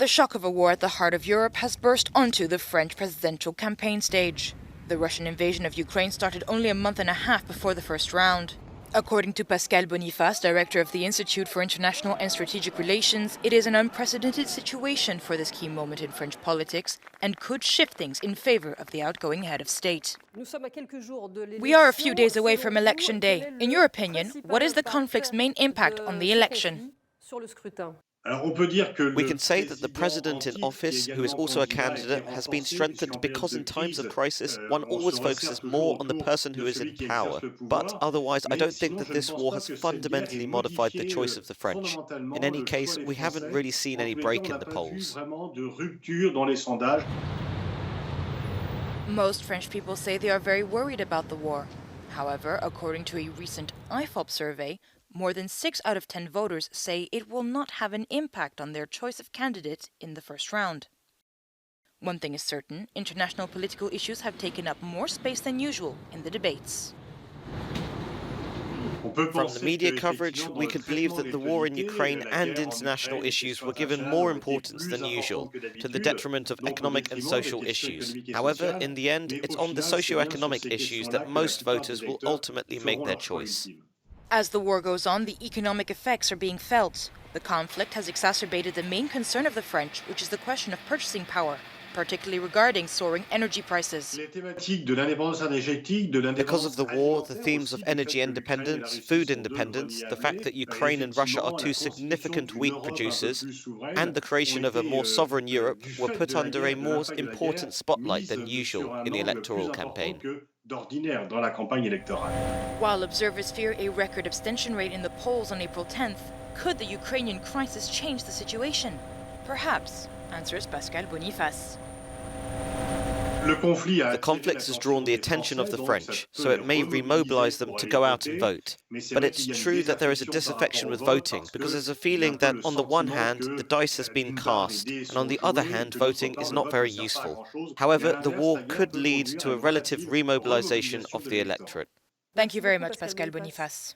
The shock of a war at the heart of Europe has burst onto the French presidential campaign stage. The Russian invasion of Ukraine started only a month and a half before the first round. According to Pascal Boniface, director of the Institute for International and Strategic Relations, it is an unprecedented situation for this key moment in French politics and could shift things in favor of the outgoing head of state. We are a few days away from Election Day. In your opinion, what is the conflict's main impact on the election? We can say that the president in office, who is also a candidate, has been strengthened because in times of crisis, one always focuses more on the person who is in power. But otherwise, I don't think that this war has fundamentally modified the choice of the French. In any case, we haven't really seen any break in the polls. Most French people say they are very worried about the war. However, according to a recent IFOP survey, more than 6 out of 10 voters say it will not have an impact on their choice of candidate in the first round. One thing is certain, international political issues have taken up more space than usual in the debates. From the media coverage, we could believe that the war in Ukraine and international issues were given more importance than usual, to the detriment of economic and social issues. However, in the end, it's on the socio-economic issues that most voters will ultimately make their choice. As the war goes on, the economic effects are being felt. The conflict has exacerbated the main concern of the French, which is the question of purchasing power, particularly regarding soaring energy prices. Because of the war, the themes of energy independence, food independence, the fact that Ukraine and Russia are two significant wheat producers, and the creation of a more sovereign Europe were put under a more important spotlight than usual in the electoral campaign. While observers fear a record abstention rate in the polls on April 10th, could the Ukrainian crisis change the situation? Perhaps, answers Pascal Boniface. The conflict has drawn the attention of the French, so it may remobilize them to go out and vote. But it's true that there is a disaffection with voting, because there's a feeling that on the one hand, the dice has been cast, and on the other hand, voting is not very useful. However, the war could lead to a relative remobilization of the electorate. Thank you very much, Pascal Boniface.